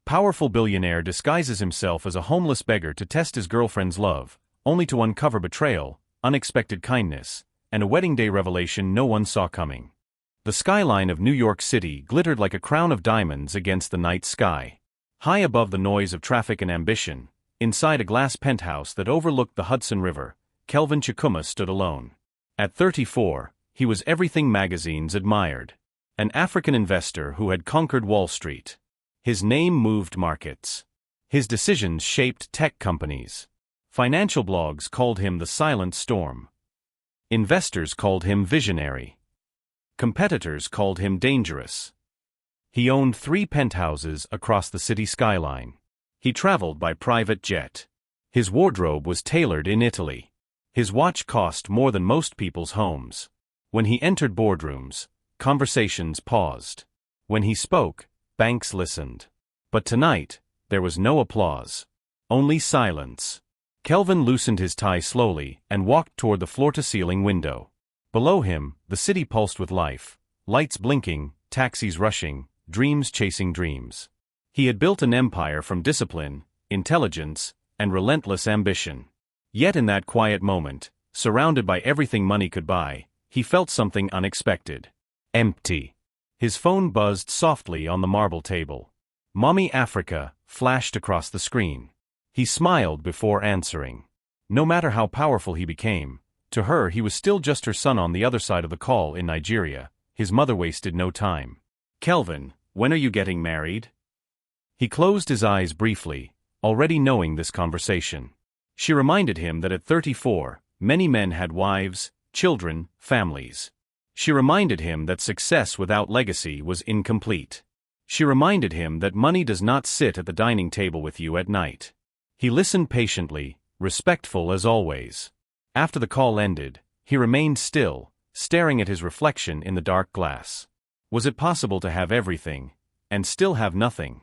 Powerful billionaire disguises himself as a homeless beggar to test his girlfriend's love, only to uncover betrayal, unexpected kindness, and a wedding day revelation no one saw coming. The skyline of New York City glittered like a crown of diamonds against the night sky. High above the noise of traffic and ambition, inside a glass penthouse that overlooked the Hudson River, Kelvin Chukuma stood alone. At 34, he was everything magazines admired. An African investor who had conquered Wall Street. His name moved markets. His decisions shaped tech companies. Financial blogs called him the silent storm. Investors called him visionary. Competitors called him dangerous. He owned 3 penthouses across the city skyline. He traveled by private jet. His wardrobe was tailored in Italy. His watch cost more than most people's homes. When he entered boardrooms, conversations paused. When he spoke, banks listened. But tonight, there was no applause. Only silence. Kelvin loosened his tie slowly and walked toward the floor-to-ceiling window. Below him, the city pulsed with life, lights blinking, taxis rushing, dreams chasing dreams. He had built an empire from discipline, intelligence, and relentless ambition. Yet in that quiet moment, surrounded by everything money could buy, he felt something unexpected. Empty. His phone buzzed softly on the marble table. "Mommy Africa" flashed across the screen. He smiled before answering. No matter how powerful he became, to her he was still just her son on the other side of the call in Nigeria. His mother wasted no time. "Kelvin, when are you getting married?" He closed his eyes briefly, already knowing this conversation. She reminded him that at 34, many men had wives, children, families. She reminded him that success without legacy was incomplete. She reminded him that money does not sit at the dining table with you at night. He listened patiently, respectful as always. After the call ended, he remained still, staring at his reflection in the dark glass. Was it possible to have everything, and still have nothing?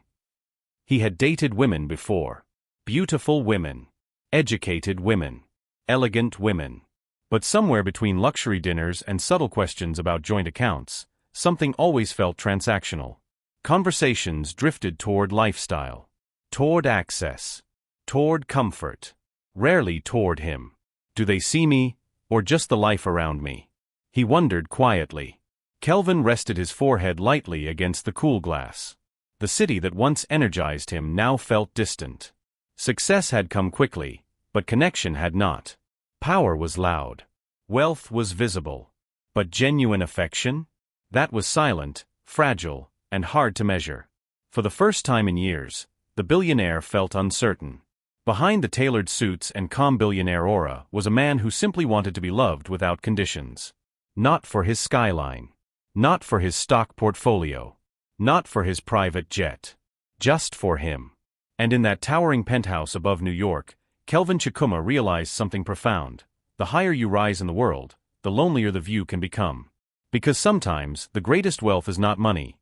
He had dated women before. Beautiful women. Educated women. Elegant women. But somewhere between luxury dinners and subtle questions about joint accounts, something always felt transactional. Conversations drifted toward lifestyle. Toward access. Toward comfort. Rarely toward him. Do they see me, or just the life around me? He wondered quietly. Kelvin rested his forehead lightly against the cool glass. The city that once energized him now felt distant. Success had come quickly, but connection had not. Power was loud. Wealth was visible. But genuine affection? That was silent, fragile, and hard to measure. For the first time in years, the billionaire felt uncertain. Behind the tailored suits and calm billionaire aura was a man who simply wanted to be loved without conditions. Not for his skyline. Not for his stock portfolio. Not for his private jet. Just for him. And in that towering penthouse above New York, Kelvin Chukuma realized something profound. The higher you rise in the world, the lonelier the view can become. Because sometimes, the greatest wealth is not money,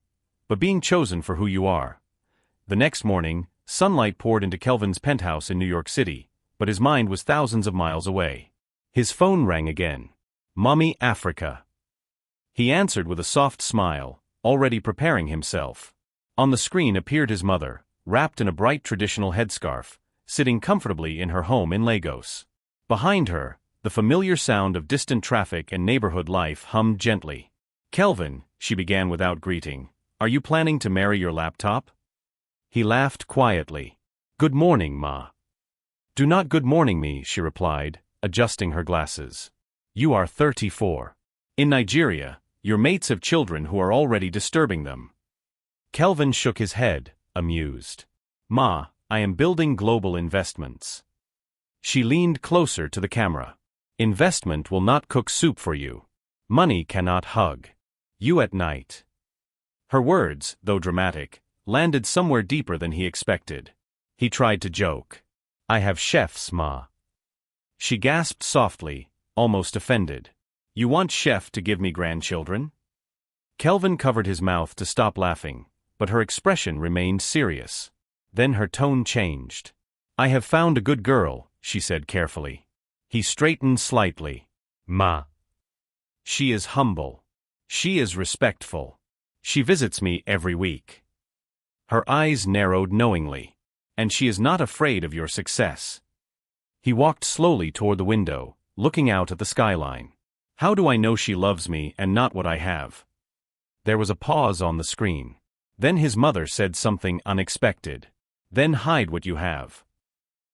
but being chosen for who you are. The next morning, sunlight poured into Kelvin's penthouse in New York City, but his mind was thousands of miles away. His phone rang again. "Mommy Africa." He answered with a soft smile, already preparing himself. On the screen appeared his mother, wrapped in a bright traditional headscarf, sitting comfortably in her home in Lagos. Behind her, the familiar sound of distant traffic and neighborhood life hummed gently. "Kelvin," she began without greeting, "are you planning to marry your laptop?" He laughed quietly. "Good morning, Ma." "Do not good morning me," she replied, adjusting her glasses. "You are 34. In Nigeria, your mates have children who are already disturbing them." Kelvin shook his head, amused. "Ma, I am building global investments." She leaned closer to the camera. "Investment will not cook soup for you. Money cannot hug you at night." Her words, though dramatic, landed somewhere deeper than he expected. He tried to joke. "I have chefs, Ma." She gasped softly, almost offended. "You want Chef to give me grandchildren?" Kelvin covered his mouth to stop laughing, but her expression remained serious. Then her tone changed. "I have found a good girl," she said carefully. He straightened slightly. "Ma." "She is humble. She is respectful. She visits me every week." Her eyes narrowed knowingly. And she is not afraid of your success. He walked slowly toward the window, looking out at the skyline. How do I know she loves me and not what I have? There was a pause on the screen. Then his mother said something unexpected. Then hide what you have.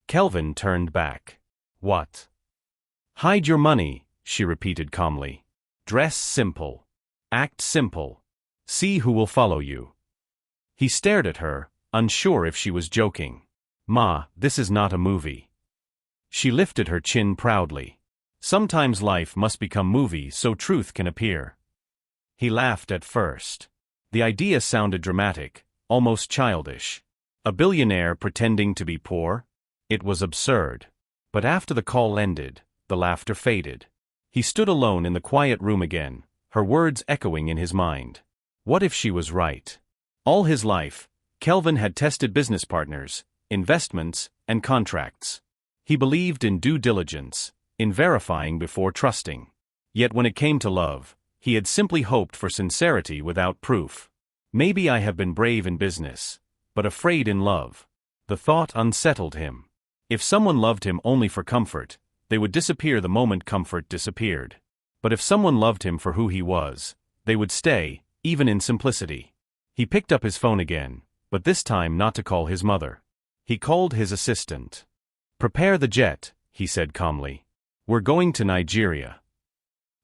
Kelvin turned back. What? Hide your money, she repeated calmly. Dress simple. Act simple. See who will follow you. He stared at her, unsure if she was joking. Ma, this is not a movie. She lifted her chin proudly. Sometimes life must become movie so truth can appear. He laughed at first. The idea sounded dramatic, almost childish. A billionaire pretending to be poor? It was absurd. But after the call ended, the laughter faded. He stood alone in the quiet room again, her words echoing in his mind. What if she was right? All his life, Kelvin had tested business partners, investments, and contracts. He believed in due diligence, in verifying before trusting. Yet when it came to love, he had simply hoped for sincerity without proof. Maybe I have been brave in business, but afraid in love. The thought unsettled him. If someone loved him only for comfort, they would disappear the moment comfort disappeared. But if someone loved him for who he was, they would stay, even in simplicity. He picked up his phone again, but this time not to call his mother. He called his assistant. Prepare the jet, he said calmly. We're going to Nigeria.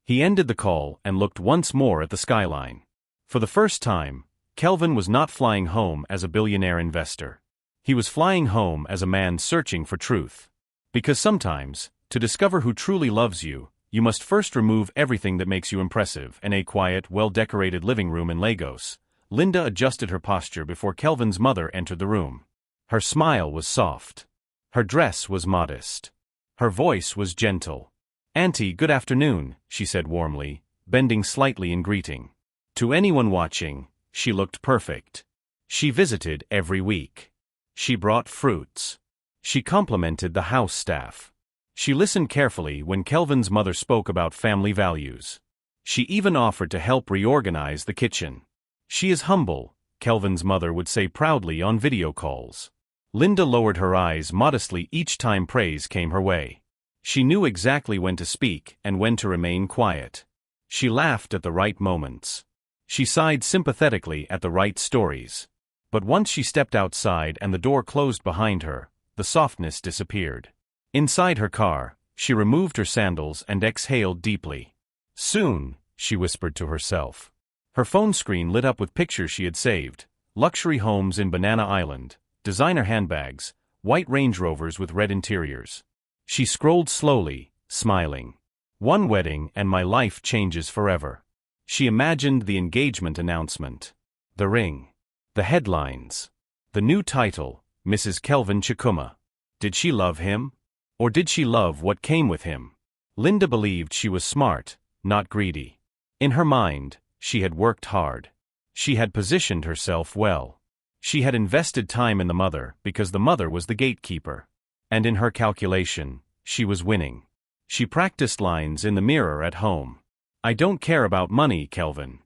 He ended the call and looked once more at the skyline. For the first time, Kelvin was not flying home as a billionaire investor. He was flying home as a man searching for truth. Because sometimes, to discover who truly loves you, you must first remove everything that makes you impressive. In a quiet, well-decorated living room in Lagos, Linda adjusted her posture before Kelvin's mother entered the room. Her smile was soft. Her dress was modest. Her voice was gentle. Auntie, good afternoon, she said warmly, bending slightly in greeting. To anyone watching, she looked perfect. She visited every week. She brought fruits. She complimented the house staff. She listened carefully when Kelvin's mother spoke about family values. She even offered to help reorganize the kitchen. She is humble, Kelvin's mother would say proudly on video calls. Linda lowered her eyes modestly each time praise came her way. She knew exactly when to speak and when to remain quiet. She laughed at the right moments. She sighed sympathetically at the right stories. But once she stepped outside and the door closed behind her, the softness disappeared. Inside her car, she removed her sandals and exhaled deeply. Soon, she whispered to herself. Her phone screen lit up with pictures she had saved: luxury homes in Banana Island, designer handbags, white Range Rovers with red interiors. She scrolled slowly, smiling. One wedding and my life changes forever. She imagined the engagement announcement. The ring. The headlines. The new title, Mrs. Kelvin Chukuma. Did she love him? Or did she love what came with him? Linda believed she was smart, not greedy. In her mind, she had worked hard. She had positioned herself well. She had invested time in the mother because the mother was the gatekeeper. And in her calculation, she was winning. She practiced lines in the mirror at home. I don't care about money, Kelvin.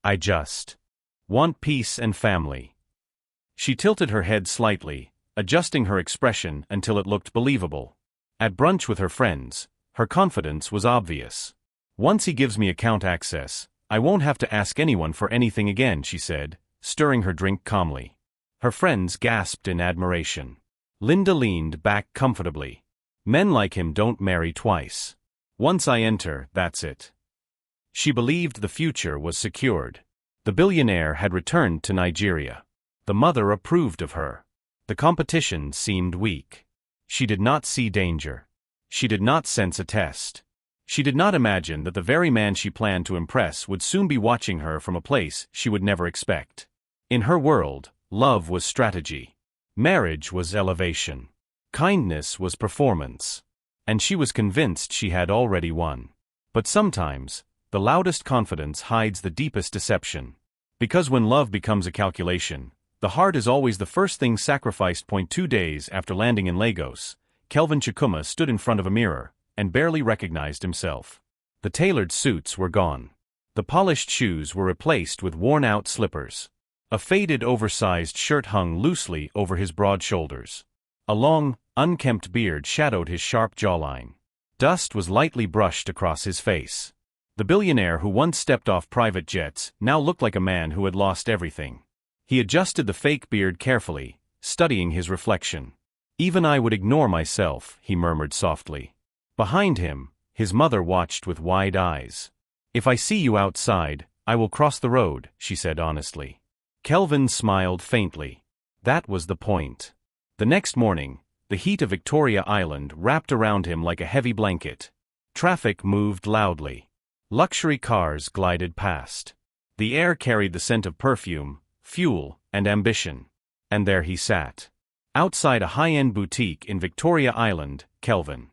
I just want peace and family. She tilted her head slightly, adjusting her expression until it looked believable. At brunch with her friends, her confidence was obvious. Once he gives me account access, I won't have to ask anyone for anything again, she said, stirring her drink calmly. Her friends gasped in admiration. Linda leaned back comfortably. Men like him don't marry twice. Once I enter, that's it. She believed the future was secured. The billionaire had returned to Nigeria. The mother approved of her. The competition seemed weak. She did not see danger. She did not sense a test. She did not imagine that the very man she planned to impress would soon be watching her from a place she would never expect. In her world, love was strategy. Marriage was elevation. Kindness was performance. And she was convinced she had already won. But sometimes, the loudest confidence hides the deepest deception. Because when love becomes a calculation, the heart is always the first thing sacrificed. 2 days after landing in Lagos, Kelvin Chukuma stood in front of a mirror and barely recognized himself. The tailored suits were gone. The polished shoes were replaced with worn-out slippers. A faded oversized shirt hung loosely over his broad shoulders. A long, unkempt beard shadowed his sharp jawline. Dust was lightly brushed across his face. The billionaire who once stepped off private jets now looked like a man who had lost everything. He adjusted the fake beard carefully, studying his reflection. "Even I would ignore myself," he murmured softly. Behind him, his mother watched with wide eyes. "If I see you outside, I will cross the road," she said honestly. Kelvin smiled faintly. That was the point. The next morning, the heat of Victoria Island wrapped around him like a heavy blanket. Traffic moved loudly. Luxury cars glided past. The air carried the scent of perfume, fuel, and ambition. And there he sat. Outside a high-end boutique in Victoria Island, Kelvin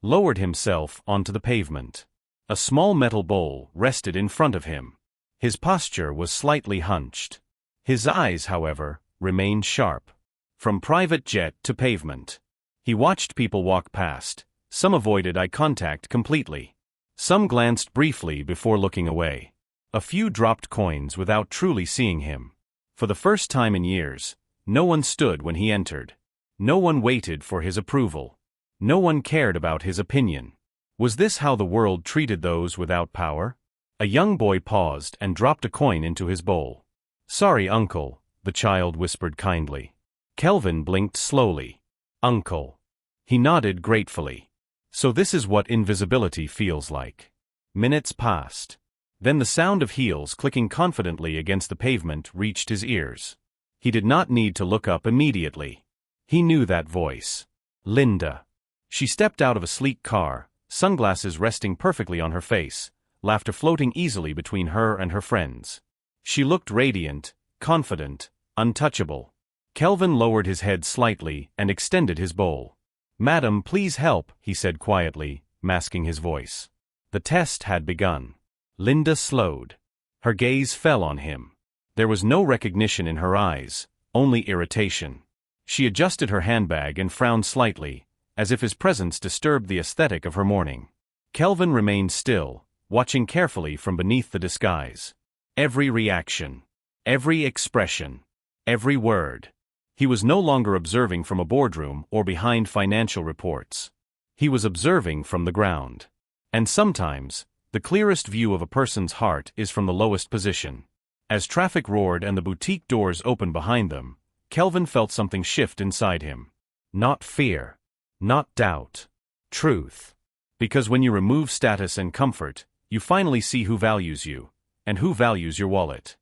lowered himself onto the pavement. A small metal bowl rested in front of him. His posture was slightly hunched. His eyes, however, remained sharp. From private jet to pavement. He watched people walk past. Some avoided eye contact completely. Some glanced briefly before looking away. A few dropped coins without truly seeing him. For the first time in years, no one stood when he entered. No one waited for his approval. No one cared about his opinion. Was this how the world treated those without power? A young boy paused and dropped a coin into his bowl. "Sorry, uncle," the child whispered kindly. Kelvin blinked slowly. "Uncle." He nodded gratefully. So this is what invisibility feels like. Minutes passed. Then the sound of heels clicking confidently against the pavement reached his ears. He did not need to look up immediately. He knew that voice. Linda. She stepped out of a sleek car, sunglasses resting perfectly on her face, laughter floating easily between her and her friends. She looked radiant, confident, untouchable. Kelvin lowered his head slightly and extended his bowl. "Madam, please help," he said quietly, masking his voice. The test had begun. Linda slowed. Her gaze fell on him. There was no recognition in her eyes, only irritation. She adjusted her handbag and frowned slightly, as if his presence disturbed the aesthetic of her morning. Kelvin remained still, watching carefully from beneath the disguise. Every reaction, every expression, every word. He was no longer observing from a boardroom or behind financial reports. He was observing from the ground. And sometimes, the clearest view of a person's heart is from the lowest position. As traffic roared and the boutique doors opened behind them, Kelvin felt something shift inside him. Not fear. Not doubt. Truth. Because when you remove status and comfort, you finally see who values you, and who values your wallet.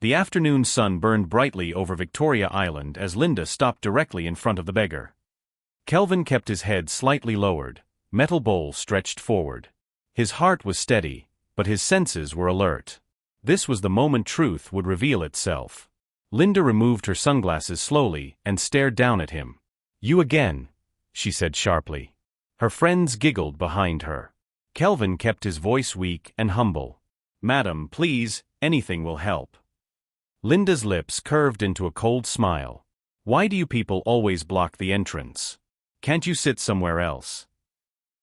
The afternoon sun burned brightly over Victoria Island as Linda stopped directly in front of the beggar. Kelvin kept his head slightly lowered, metal bowl stretched forward. His heart was steady, but his senses were alert. This was the moment truth would reveal itself. Linda removed her sunglasses slowly and stared down at him. "You again," she said sharply. Her friends giggled behind her. Kelvin kept his voice weak and humble. "Madam, please, anything will help." Linda's lips curved into a cold smile. "Why do you people always block the entrance? Can't you sit somewhere else?"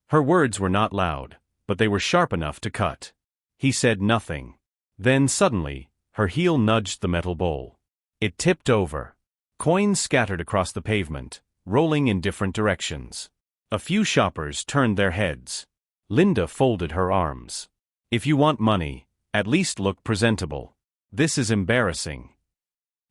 Her words were not loud, but they were sharp enough to cut. He said nothing. Then suddenly, her heel nudged the metal bowl. It tipped over. Coins scattered across the pavement, rolling in different directions. A few shoppers turned their heads. Linda folded her arms. "If you want money, at least look presentable. This is embarrassing."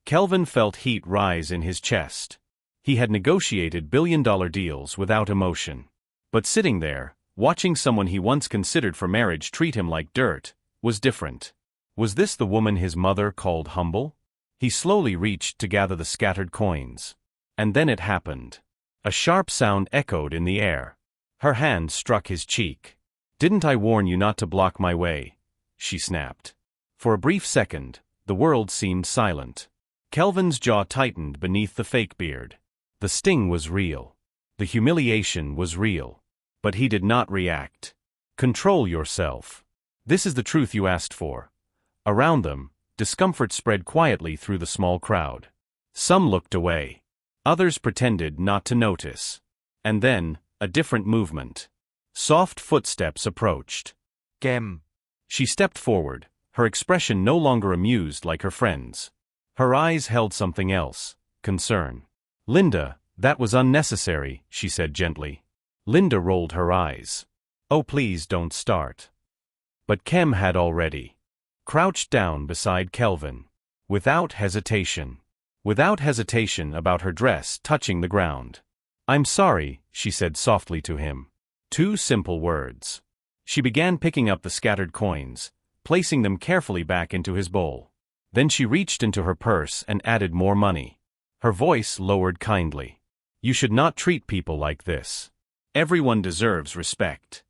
Kelvin felt heat rise in his chest. He had negotiated billion-dollar deals without emotion. But sitting there, watching someone he once considered for marriage treat him like dirt, was different. Was this the woman his mother called humble? He slowly reached to gather the scattered coins. And then it happened. A sharp sound echoed in the air. Her hand struck his cheek. "Didn't I warn you not to block my way?" she snapped. For a brief second, the world seemed silent. Kelvin's jaw tightened beneath the fake beard. The sting was real. The humiliation was real. But he did not react. "Control yourself. This is the truth you asked for." Around them, discomfort spread quietly through the small crowd. Some looked away. Others pretended not to notice. And then, a different movement. Soft footsteps approached. "Gem." She stepped forward, her expression no longer amused like her friends. Her eyes held something else, concern. Linda, that was unnecessary, she said gently. Linda rolled her eyes. Oh, please don't start. But Kem had already crouched down beside Kelvin. Without hesitation. Without hesitation about her dress touching the ground. I'm sorry, she said softly to him. 2 simple words. She began picking up the scattered coins, placing them carefully back into his bowl. Then she reached into her purse and added more money. Her voice lowered kindly. You should not treat people like this. Everyone deserves respect.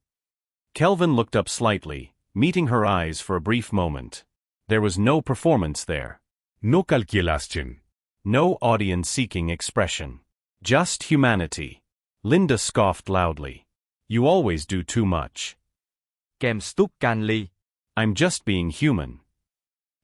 Kelvin looked up slightly, meeting her eyes for a brief moment. There was no performance there. No calculation. No audience-seeking expression. Just humanity. Linda scoffed loudly. You always do too much. Kem stúc can ly. I'm just being human.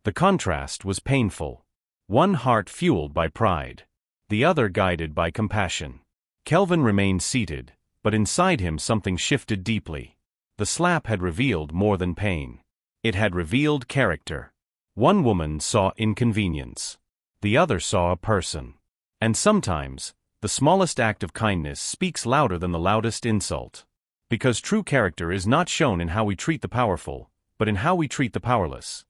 The contrast was painful. One heart fueled by pride. The other guided by compassion. Kelvin remained seated, but inside him something shifted deeply. The slap had revealed more than pain. It had revealed character. One woman saw inconvenience. The other saw a person. And sometimes, the smallest act of kindness speaks louder than the loudest insult. Because true character is not shown in how we treat the powerful, but in how we treat the powerless.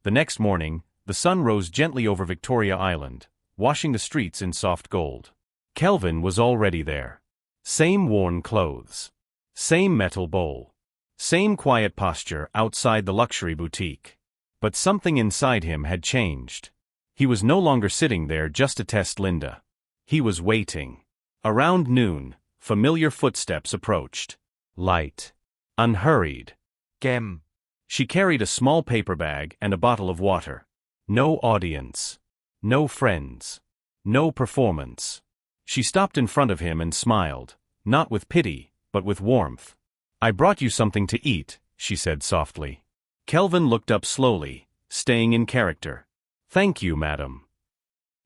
The next morning, the sun rose gently over Victoria Island, washing the streets in soft gold. Kelvin was already there. Same worn clothes. Same metal bowl. Same quiet posture outside the luxury boutique. But something inside him had changed. He was no longer sitting there just to test Linda. He was waiting. Around noon, familiar footsteps approached. Light. Unhurried. Kem. She carried a small paper bag and a bottle of water. No audience. No friends. No performance. She stopped in front of him and smiled, not with pity, but with warmth. I brought you something to eat, she said softly. Kelvin looked up slowly, staying in character. Thank you, madam.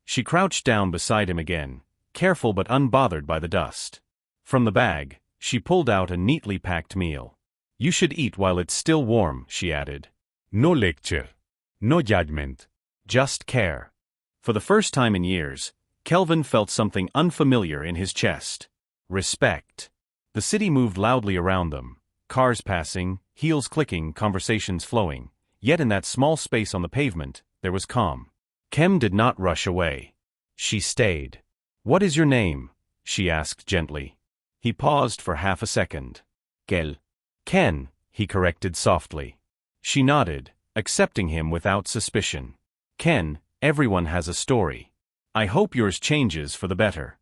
She crouched down beside him again, careful but unbothered by the dust. From the bag, she pulled out a neatly packed meal. You should eat while it's still warm, she added. No lecture. No judgment. Just care. For the first time in years, Kelvin felt something unfamiliar in his chest. Respect. The city moved loudly around them, cars passing, heels clicking, conversations flowing. Yet in that small space on the pavement, there was calm. Kem did not rush away. She stayed. What is your name? She asked gently. He paused for half a second. Kel. Ken, he corrected softly. She nodded, accepting him without suspicion. Ken, everyone has a story. I hope yours changes for the better.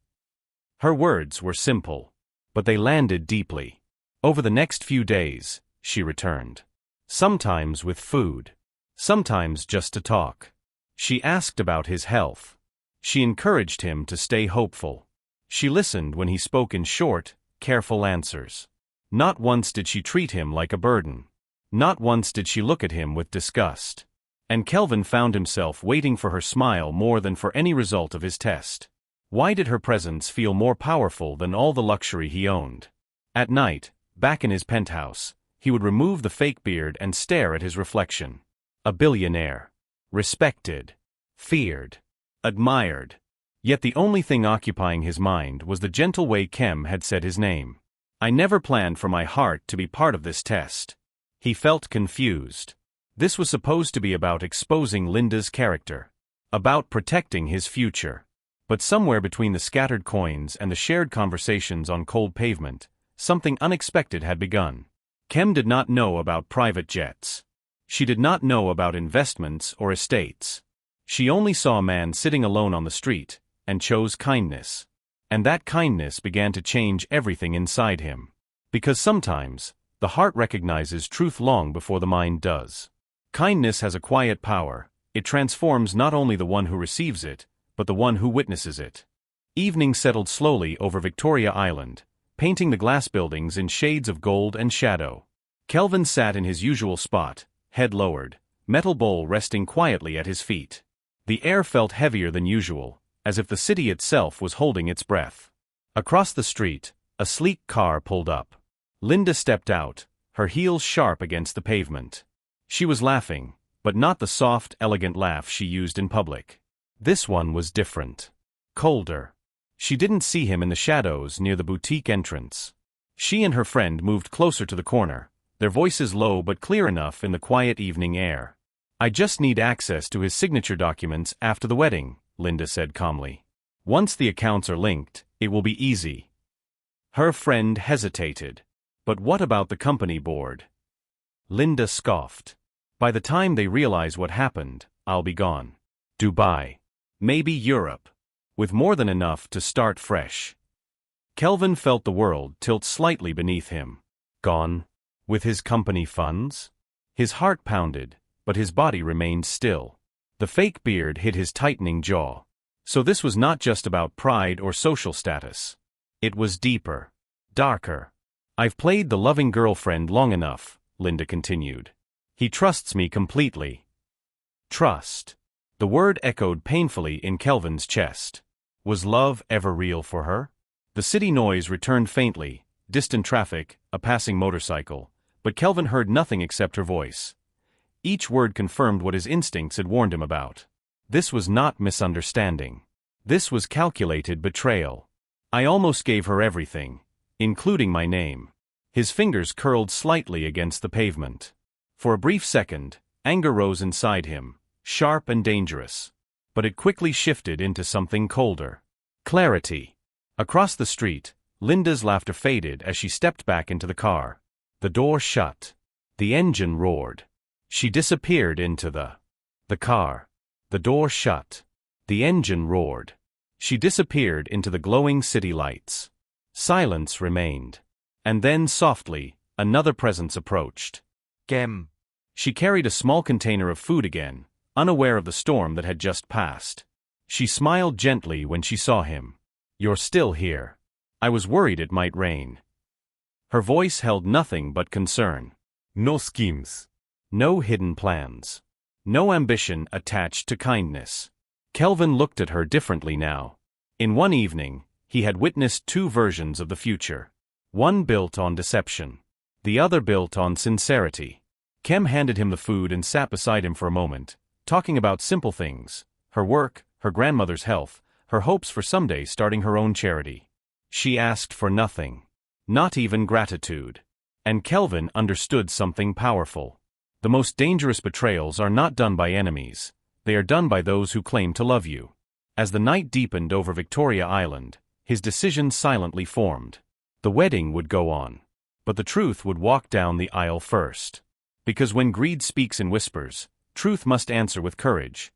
Her words were simple, but they landed deeply. Over the next few days, she returned. Sometimes with food. Sometimes just to talk. She asked about his health. She encouraged him to stay hopeful. She listened when he spoke in short, careful answers. Not once did she treat him like a burden. Not once did she look at him with disgust. And Kelvin found himself waiting for her smile more than for any result of his test. Why did her presence feel more powerful than all the luxury he owned? At night, back in his penthouse, he would remove the fake beard and stare at his reflection. A billionaire. Respected. Feared. Admired. Yet the only thing occupying his mind was the gentle way Kem had said his name. I never planned for my heart to be part of this test. He felt confused. This was supposed to be about exposing Linda's character. About protecting his future. But somewhere between the scattered coins and the shared conversations on cold pavement, something unexpected had begun. Kem did not know about private jets. She did not know about investments or estates. She only saw a man sitting alone on the street, and chose kindness. And that kindness began to change everything inside him. Because sometimes, the heart recognizes truth long before the mind does. Kindness has a quiet power. It transforms not only the one who receives it, but the one who witnesses it. Evening settled slowly over Victoria Island, painting the glass buildings in shades of gold and shadow. Kelvin sat in his usual spot, head lowered, metal bowl resting quietly at his feet. The air felt heavier than usual, as if the city itself was holding its breath. Across the street, a sleek car pulled up. Linda stepped out, her heels sharp against the pavement. She was laughing, but not the soft, elegant laugh she used in public. This one was different. Colder. She didn't see him in the shadows near the boutique entrance. She and her friend moved closer to the corner, their voices low but clear enough in the quiet evening air. I just need access to his signature documents after the wedding, Linda said calmly. Once the accounts are linked, it will be easy. Her friend hesitated. But what about the company board? Linda scoffed. By the time they realize what happened, I'll be gone. Dubai. Maybe Europe. With more than enough to start fresh. Kelvin felt the world tilt slightly beneath him. Gone? With his company funds? His heart pounded, but his body remained still. The fake beard hid his tightening jaw. So this was not just about pride or social status. It was deeper. Darker. I've played the loving girlfriend long enough, Linda continued. He trusts me completely. Trust. The word echoed painfully in Kelvin's chest. Was love ever real for her? The city noise returned faintly, distant traffic, a passing motorcycle, but Kelvin heard nothing except her voice. Each word confirmed what his instincts had warned him about. This was not misunderstanding. This was calculated betrayal. I almost gave her everything, including my name. His fingers curled slightly against the pavement. For a brief second, anger rose inside him, sharp and dangerous. But it quickly shifted into something colder. Clarity. Across the street, Linda's laughter faded as she stepped back into the car. The door shut. The engine roared. She disappeared into the car. The door shut. The engine roared. She disappeared into the glowing city lights. Silence remained. And then softly, another presence approached. Kem. She carried a small container of food again, unaware of the storm that had just passed. She smiled gently when she saw him. You're still here. I was worried it might rain. Her voice held nothing but concern. No schemes. No hidden plans. No ambition attached to kindness. Kelvin looked at her differently now. In one evening, he had witnessed two versions of the future. One built on deception. The other built on sincerity. Kem handed him the food and sat beside him for a moment, talking about simple things, her work, her grandmother's health, her hopes for someday starting her own charity. She asked for nothing. Not even gratitude. And Kelvin understood something powerful. The most dangerous betrayals are not done by enemies. They are done by those who claim to love you. As the night deepened over Victoria Island, his decision silently formed. The wedding would go on. But the truth would walk down the aisle first. Because when greed speaks in whispers, truth must answer with courage.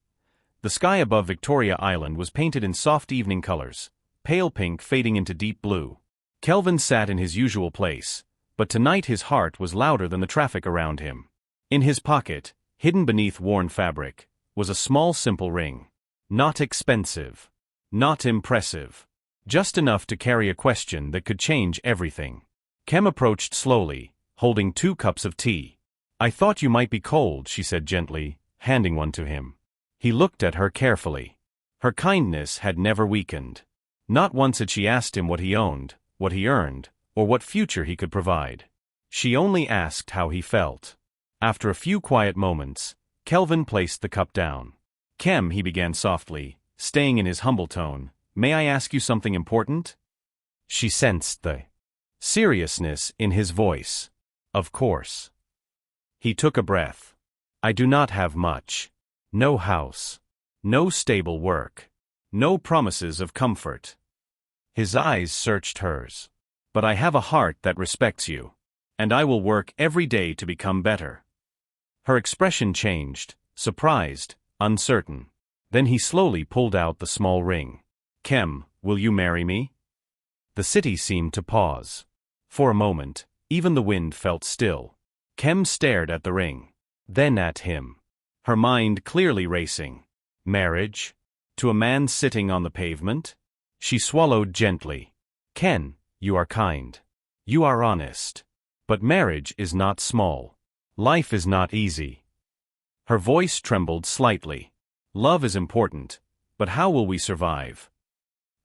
The sky above Victoria Island was painted in soft evening colors, pale pink fading into deep blue. Kelvin sat in his usual place, but tonight his heart was louder than the traffic around him. In his pocket, hidden beneath worn fabric, was a small simple ring. Not expensive. Not impressive. Just enough to carry a question that could change everything. Kem approached slowly, holding 2 cups of tea. I thought you might be cold, she said gently, handing one to him. He looked at her carefully. Her kindness had never weakened. Not once had she asked him what he owned, what he earned, or what future he could provide. She only asked how he felt. After a few quiet moments, Kelvin placed the cup down. Kem, he began softly, staying in his humble tone, may I ask you something important? She sensed the seriousness in his voice. Of course. He took a breath. I do not have much. No house. No stable work. No promises of comfort. His eyes searched hers. But I have a heart that respects you. And I will work every day to become better. Her expression changed, surprised, uncertain. Then he slowly pulled out the small ring. Kem, will you marry me? The city seemed to pause. For a moment, even the wind felt still. Kem stared at the ring. Then at him. Her mind clearly racing. Marriage? To a man sitting on the pavement? She swallowed gently. Ken, you are kind. You are honest. But marriage is not small. Life is not easy. Her voice trembled slightly. Love is important, but how will we survive?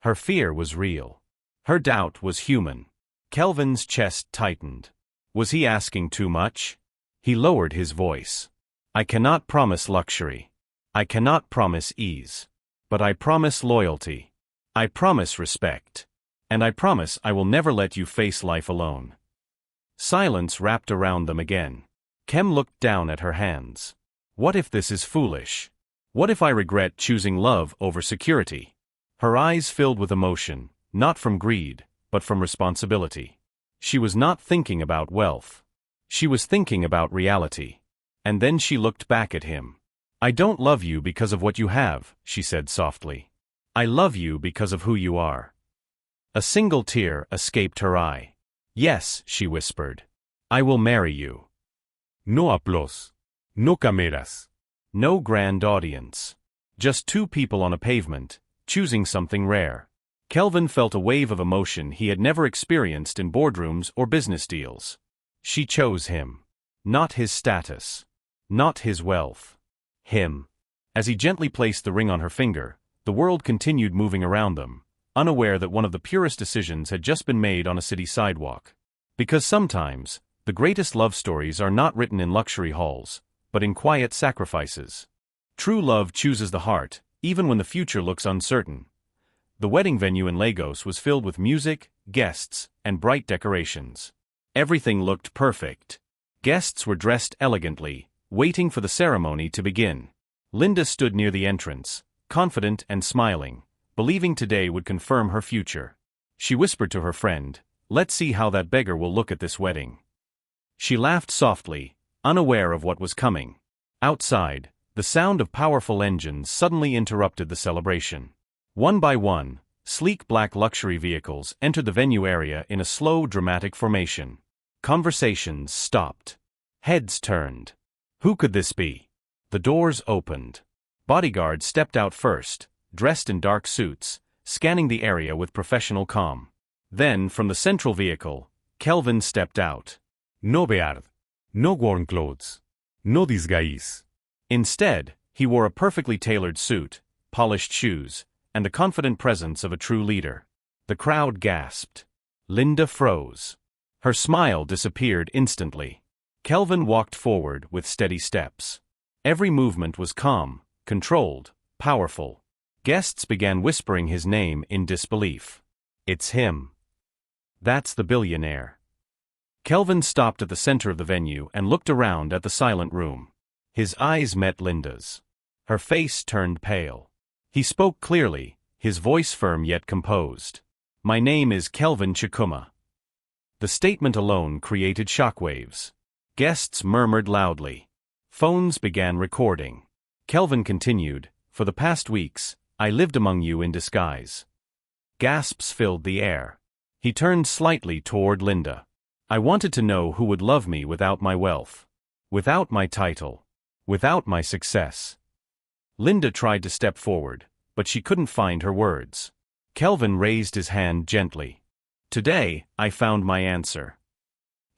Her fear was real. Her doubt was human. Kelvin's chest tightened. Was he asking too much? He lowered his voice. I cannot promise luxury. I cannot promise ease. But I promise loyalty. I promise respect. And I promise I will never let you face life alone. Silence wrapped around them again. Kem looked down at her hands. What if this is foolish? What if I regret choosing love over security? Her eyes filled with emotion, not from greed, but from responsibility. She was not thinking about wealth. She was thinking about reality. And then she looked back at him. I don't love you because of what you have, she said softly. I love you because of who you are. A single tear escaped her eye. Yes, she whispered. I will marry you. No applause. No cameras. No grand audience. Just two people on a pavement, choosing something rare. Kelvin felt a wave of emotion he had never experienced in boardrooms or business deals. She chose him. Not his status. Not his wealth. Him. As he gently placed the ring on her finger, the world continued moving around them, unaware that one of the purest decisions had just been made on a city sidewalk. Because sometimes, the greatest love stories are not written in luxury halls, but in quiet sacrifices. True love chooses the heart, even when the future looks uncertain. The wedding venue in Lagos was filled with music, guests, and bright decorations. Everything looked perfect. Guests were dressed elegantly, waiting for the ceremony to begin. Linda stood near the entrance, confident and smiling, believing today would confirm her future. She whispered to her friend, "Let's see how that beggar will look at this wedding." She laughed softly, unaware of what was coming. Outside, the sound of powerful engines suddenly interrupted the celebration. One by one, sleek black luxury vehicles entered the venue area in a slow, dramatic formation. Conversations stopped. Heads turned. Who could this be? The doors opened. Bodyguards stepped out first, dressed in dark suits, scanning the area with professional calm. Then, from the central vehicle, Kelvin stepped out. No beard. No worn clothes. No disguise. Instead, he wore a perfectly tailored suit, polished shoes, and the confident presence of a true leader. The crowd gasped. Linda froze. Her smile disappeared instantly. Kelvin walked forward with steady steps. Every movement was calm, controlled, powerful. Guests began whispering his name in disbelief. It's him. That's the billionaire. Kelvin stopped at the center of the venue and looked around at the silent room. His eyes met Linda's. Her face turned pale. He spoke clearly, his voice firm yet composed. My name is Kelvin Chukuma. The statement alone created shockwaves. Guests murmured loudly. Phones began recording. Kelvin continued, For the past weeks, I lived among you in disguise. Gasps filled the air. He turned slightly toward Linda. I wanted to know who would love me without my wealth. Without my title. Without my success. Linda tried to step forward, but she couldn't find her words. Kelvin raised his hand gently. Today, I found my answer.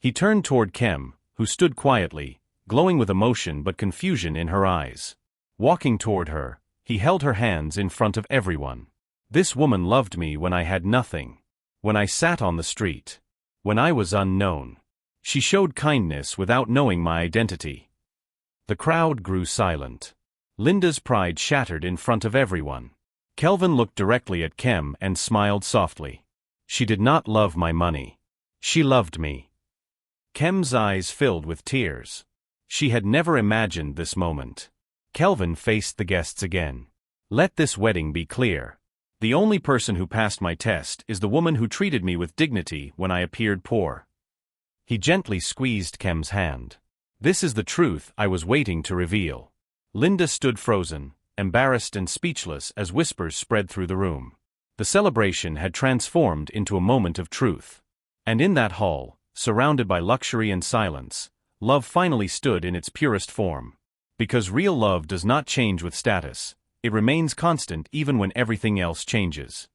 He turned toward Kem, who stood quietly, glowing with emotion but confusion in her eyes. Walking toward her, he held her hands in front of everyone. This woman loved me when I had nothing. When I sat on the street. When I was unknown. She showed kindness without knowing my identity. The crowd grew silent. Linda's pride shattered in front of everyone. Kelvin looked directly at Kem and smiled softly. She did not love my money. She loved me. Kem's eyes filled with tears. She had never imagined this moment. Kelvin faced the guests again. Let this wedding be clear. The only person who passed my test is the woman who treated me with dignity when I appeared poor. He gently squeezed Kem's hand. This is the truth I was waiting to reveal. Linda stood frozen, embarrassed and speechless as whispers spread through the room. The celebration had transformed into a moment of truth. And in that hall, surrounded by luxury and silence, love finally stood in its purest form. Because real love does not change with status, it remains constant even when everything else changes.